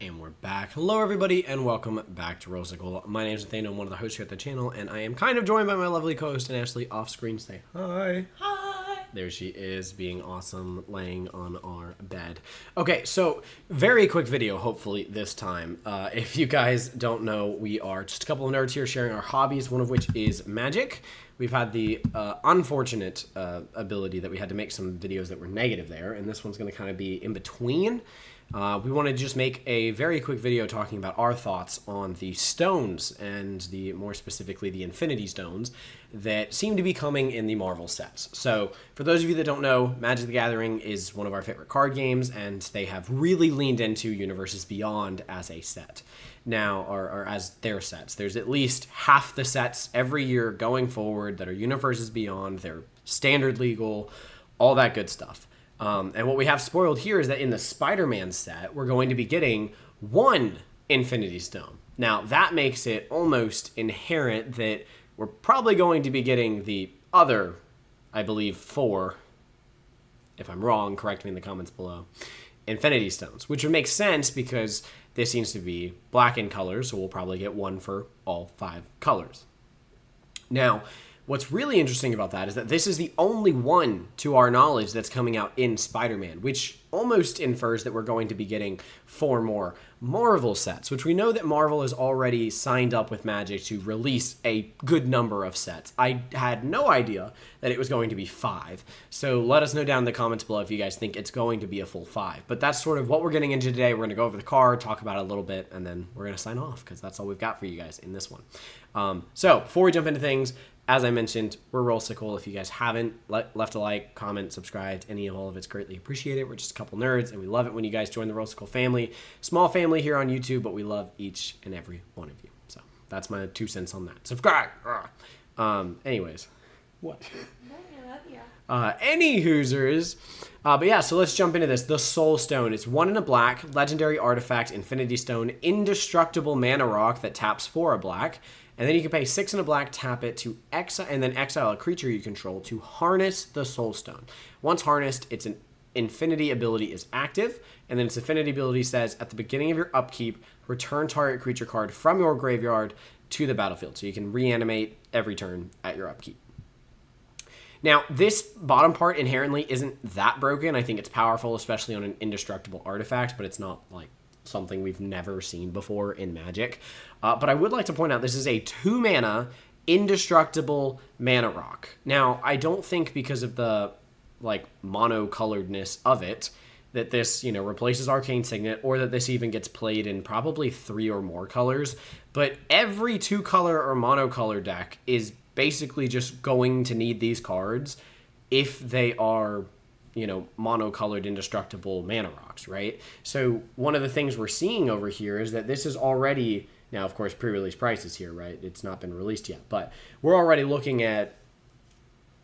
And we're back. Hello, everybody, and welcome back to Rollsicle. My name is Nathaniel, I'm one of the hosts here at the channel, and I am kind of joined by my lovely co-host, Ashley, off screen. Say hi. Hi. There she is, being awesome, laying on our bed. Okay, so very quick video, hopefully, this time. If you guys don't know, we are just a couple of nerds here sharing our hobbies, one of which is magic. We've had the unfortunate ability that we had to make some videos that were negative there, and this one's going to kind of be in between. We wanted to just make a very quick video talking about our thoughts on the stones and more specifically the Infinity Stones that seem to be coming in the Marvel sets. So for those of you that don't know, Magic the Gathering is one of our favorite card games, and they have really leaned into Universes Beyond as a set. Now, or as their sets. There's at least half the sets every year going forward that are Universes Beyond. They're standard legal, all that good stuff. And what we have spoiled here is that in the Spider-Man set, we're going to be getting one Infinity Stone. Now, that makes it almost inherent that we're probably going to be getting the other, I believe, 4, if I'm wrong, correct me in the comments below, Infinity Stones, which would make sense because this seems to be black in color, so we'll probably get one for all 5 colors. Now, what's really interesting about that is that this is the only one, to our knowledge, that's coming out in Spider-Man, which almost infers that we're going to be getting 4 more Marvel sets, which we know that Marvel has already signed up with Magic to release a good number of sets. I had no idea that it was going to be 5, so let us know down in the comments below if you guys think it's going to be a full 5. But that's sort of what we're getting into today. We're going to go over the card, talk about it a little bit, and then we're going to sign off because that's all we've got for you guys in this one. So before we jump into things, as I mentioned, we're Rollsicle. If you guys haven't left a like, comment, subscribed, any of all of it's greatly appreciated. We're just a couple nerds, and we love it when you guys join the Rollsicle family. Small family here on YouTube, but we love each and every one of you. So that's my 2 cents on that. Subscribe! Anyways. What? Any Hoosers. But yeah, so let's jump into this. The Soul Stone. It's 1 and a black, legendary artifact, Infinity Stone, indestructible mana rock that taps for a black. And then you can pay 6 and a black, tap it to exile, and then exile a creature you control to harness the Soul Stone. Once harnessed, its an infinity ability is active, and then its affinity ability says, at the beginning of your upkeep, return target creature card from your graveyard to the battlefield. So you can reanimate every turn at your upkeep. Now, this bottom part inherently isn't that broken. I think it's powerful, especially on an indestructible artifact, but it's not like something we've never seen before in Magic. But I would like to point out this is a 2-mana indestructible mana rock. Now, I don't think because of the monocoloredness of it that this, replaces Arcane Signet, or that this even gets played in probably 3 or more colors. But every 2-color or monocolor deck is basically just going to need these cards if they are monocolored indestructible mana rocks, right? So one of the things we're seeing over here is that this is already, now of course pre-release prices here, right? It's not been released yet, but we're already looking at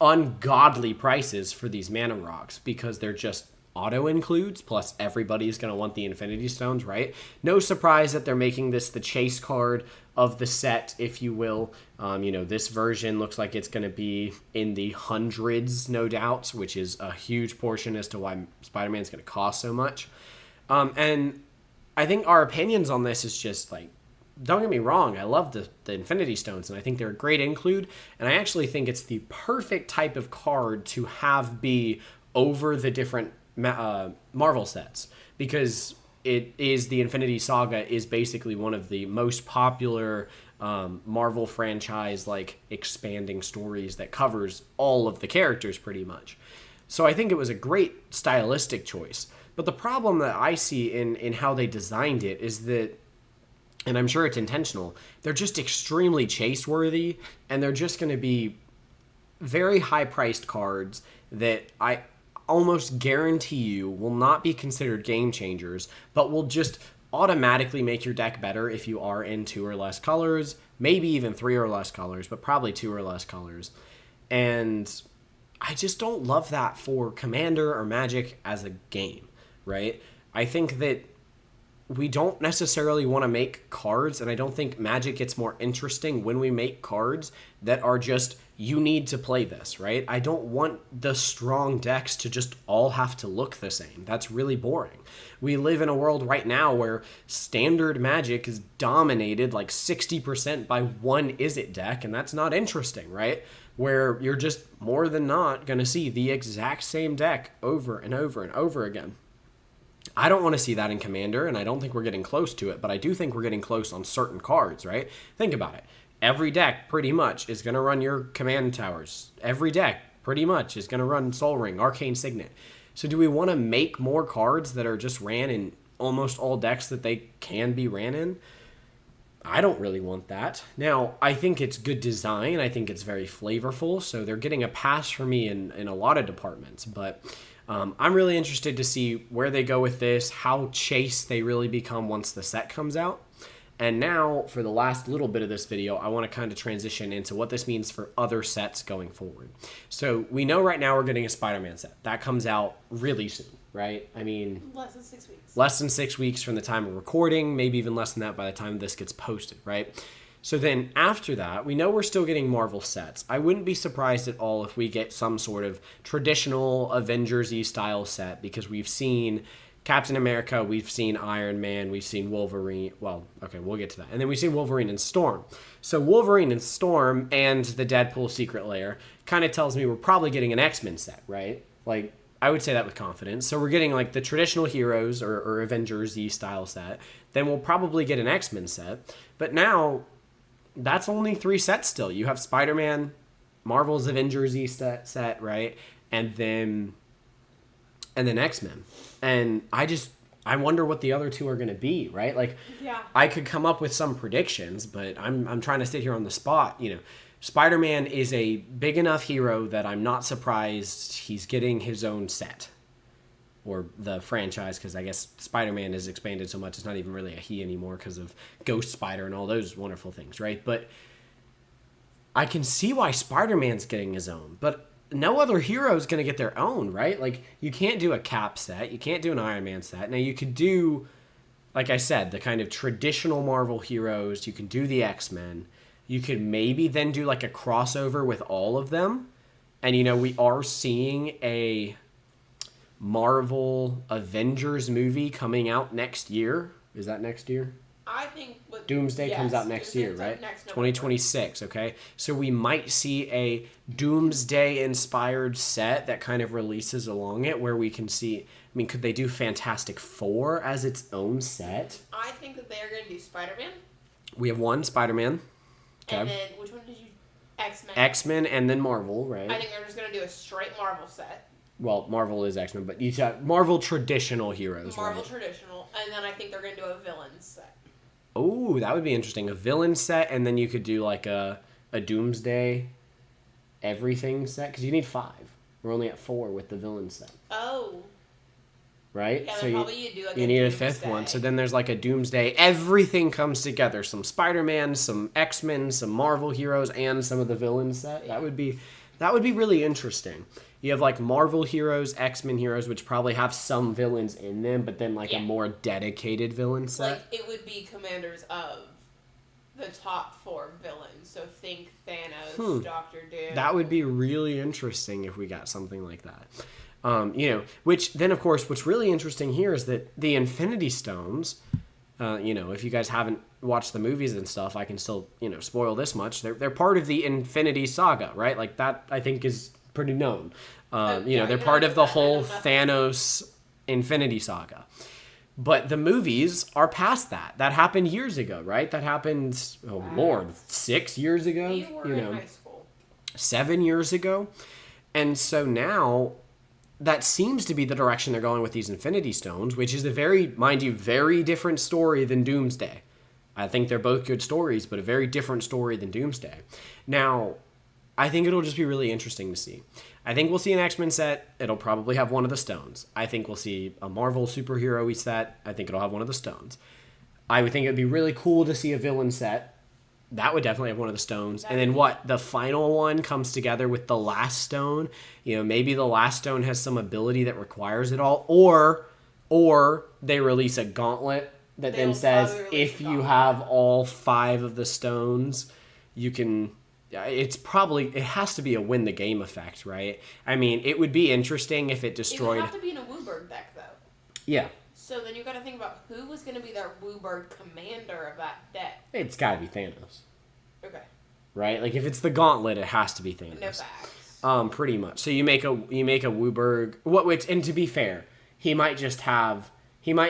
ungodly prices for these mana rocks because they're just auto includes, plus everybody's going to want the Infinity Stones, right? No surprise that they're making this the chase card of the set, if you will. This version looks like it's going to be in the hundreds, no doubt, which is a huge portion as to why Spider-Man's going to cost so much. And I think our opinions on this is just don't get me wrong, I love the Infinity Stones, and I think they're a great include, and I actually think it's the perfect type of card to have be over the different Marvel sets, because it is the Infinity Saga is basically one of the most popular Marvel franchise expanding stories that covers all of the characters pretty much. So I think it was a great stylistic choice. But the problem that I see in how they designed it is that, and I'm sure it's intentional, they're just extremely chase worthy, and they're just going to be very high priced cards that I almost guarantee you will not be considered game changers, but will just automatically make your deck better if you are in 2 or less colors, maybe even 3 or less colors, but probably 2 or less colors. And I just don't love that for Commander or Magic as a game, right? I think that we don't necessarily want to make cards, and I don't think Magic gets more interesting when we make cards that are just, you need to play this, right? I don't want the strong decks to just all have to look the same. That's really boring. We live in a world right now where standard Magic is dominated like 60% by one Izzet deck, and that's not interesting, right? Where you're just more than not going to see the exact same deck over and over and over again. I don't want to see that in Commander, and I don't think we're getting close to it, but I do think we're getting close on certain cards, right? Think about it. Every deck, pretty much, is going to run your command towers. Every deck, pretty much, is going to run Sol Ring, Arcane Signet. So do we want to make more cards that are just ran in almost all decks that they can be ran in? I don't really want that. Now, I think it's good design. I think it's very flavorful, so they're getting a pass for me in a lot of departments, but I'm really interested to see where they go with this, how chase they really become once the set comes out. And now, for the last little bit of this video, I want to kind of transition into what this means for other sets going forward. So we know right now we're getting a Spider-Man set. That comes out really soon, right? I mean, less than 6 weeks. Less than 6 weeks from the time of recording, maybe even less than that by the time this gets posted, right? So then after that, we know we're still getting Marvel sets. I wouldn't be surprised at all if we get some sort of traditional Avengers-y style set, because we've seen Captain America, we've seen Iron Man, we've seen Wolverine. Well, okay, we'll get to that. And then we've seen Wolverine and Storm. So Wolverine and Storm and the Deadpool Secret Lair kind of tells me we're probably getting an X-Men set, right? Like, I would say that with confidence. So we're getting like the traditional heroes or Avengers-y style set. Then we'll probably get an X-Men set. But now, that's only 3 sets still. You have Spider-Man, Marvel's Avengers-y set, right? And then X-Men. And I wonder what the other 2 are going to be, right? Like, yeah. I could come up with some predictions, but I'm trying to sit here on the spot. You know, Spider-Man is a big enough hero that I'm not surprised he's getting his own set. Or the franchise, because I guess Spider-Man has expanded so much, it's not even really a he anymore because of Ghost Spider and all those wonderful things, right? But I can see why Spider-Man's getting his own, but no other hero is going to get their own, right? Like, you can't do a Cap set. You can't do an Iron Man set. Now, you could do, like I said, the kind of traditional Marvel heroes. You can do the X-Men. You could maybe then do, like, a crossover with all of them. And, you know, we are seeing a Marvel Avengers movie coming out next year. Is that next year? I think Doomsday comes out next year, right? 2026, okay? So we might see a Doomsday-inspired set that kind of releases along it where we can see... I mean, could they do Fantastic Four as its own set? I think that they are going to do Spider-Man. We have one Spider-Man. Okay. And then, which one did you... X-Men. X-Men and then Marvel, right? I think they're just going to do a straight Marvel set. Well, Marvel is X-Men, but you have Marvel traditional heroes, Marvel right? traditional. And then I think they're going to do a villain set. Oh, that would be interesting. A villain set, and then you could do like a Doomsday everything set, because you need 5. We're only at 4 with the villain set. Oh. Right? Yeah, so you need a 5th one. So then there's like a Doomsday. Everything comes together. Some Spider-Man, some X-Men, some Marvel heroes, and some of the villain set. Yeah. That would be really interesting. You have like Marvel heroes, X-Men heroes, which probably have some villains in them, but then like a more dedicated villain set. Like, it would be commanders of the top 4 villains. So think Thanos, Doctor Doom. That would be really interesting if we got something like that. You know, which then, of course, what's really interesting here is that the Infinity Stones, you know, if you guys haven't watched the movies and stuff, I can still, you know, spoil this much. They're part of the Infinity Saga, right? Like, that, I think, is pretty known. You know, they're part of the whole Thanos Infinity Saga. But the movies are past that. That happened years ago, right? That happened, Lord, 6 years ago? We were in high school. 7 years ago. And so now, that seems to be the direction they're going with these Infinity Stones, which is a very, mind you, very different story than Doomsday. I think they're both good stories, but a very different story than Doomsday. Now, I think it'll just be really interesting to see. I think we'll see an X-Men set. It'll probably have one of the stones. I think we'll see a Marvel superhero-y set. I think it'll have one of the stones. I would think it'd be really cool to see a villain set. That would definitely have one of the stones. And then what? The final one comes together with the last stone. You know, maybe the last stone has some ability that requires it all. Or they release a gauntlet that They then will says probably release if the you gauntlet. have all 5 of the stones, you can. It has to be a win the game effect, right? I mean, it would be interesting if it It would destroyed. have to be in a Wooburg deck, though. Yeah, So then you got to think about who was going to be their Wooburg commander of that deck. it's got to be Thanos, Okay. right? Like if it's the gauntlet, it has to be Thanos. No facts. Pretty much. So you make a Wooburg. And to be fair, he might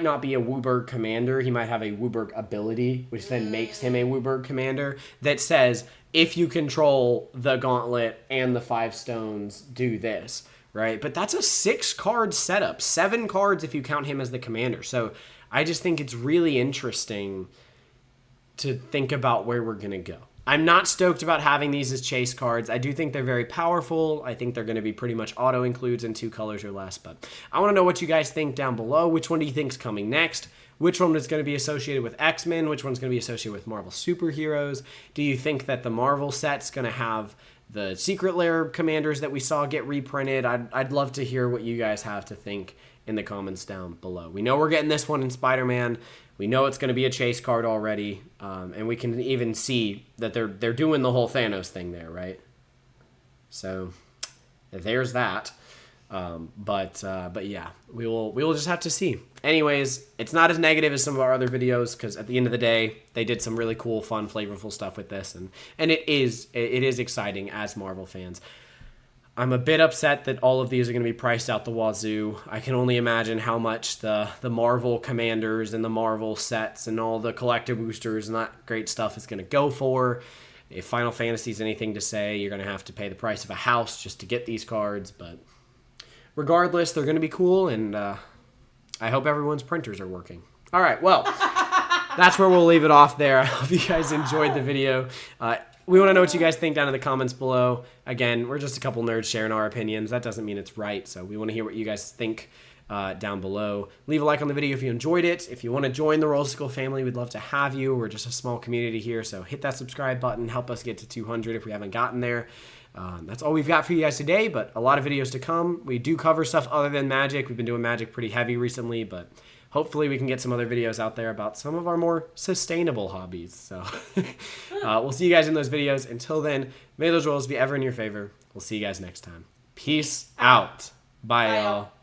not be a Wooburg commander. He might have a Wooburg ability, which then makes him a Wooburg commander that says if you control the gauntlet and the 5 stones, do this, right? But that's a 6-card setup, 7 cards if you count him as the commander. So I just think it's really interesting to think about where we're gonna go. I'm not stoked about having these as chase cards. I do think they're very powerful. I think they're going to be pretty much auto includes in 2 colors or less. But I want to know what you guys think down below. Which one do you think's coming next? Which one is going to be associated with X-Men? Which one's going to be associated with Marvel superheroes? Do you think that the Marvel set's going to have the Secret Lair commanders that we saw get reprinted? I'd love to hear what you guys have to think in the comments down below. We know we're getting this one in Spider-Man. We know it's going to be a chase card already, and we can even see that they're doing the whole Thanos thing there, right? So there's that. But yeah, we will just have to see. Anyways, it's not as negative as some of our other videos because at the end of the day, they did some really cool, fun, flavorful stuff with this, and it is exciting as Marvel fans. I'm a bit upset that all of these are going to be priced out the wazoo. I can only imagine how much the Marvel commanders and the Marvel sets and all the collector boosters and that great stuff is going to go for. If Final Fantasy is anything to say, you're going to have to pay the price of a house just to get these cards. But regardless, they're going to be cool, and I hope everyone's printers are working. All right, well, that's where we'll leave it off there. I hope you guys enjoyed the video. We want to know what you guys think down in the comments below. Again, we're just a couple nerds sharing our opinions. That doesn't mean it's right, so we want to hear what you guys think down below. Leave a like on the video if you enjoyed it. If you want to join the Rollsicle family, we'd love to have you. We're just a small community here, so hit that subscribe button. Help us get to 200 if we haven't gotten there. That's all we've got for you guys today, but a lot of videos to come. We do cover stuff other than Magic. We've been doing Magic pretty heavy recently, but hopefully we can get some other videos out there about some of our more sustainable hobbies. So we'll see you guys in those videos. Until then, may those rolls be ever in your favor. We'll see you guys next time. Peace out. Bye, y'all.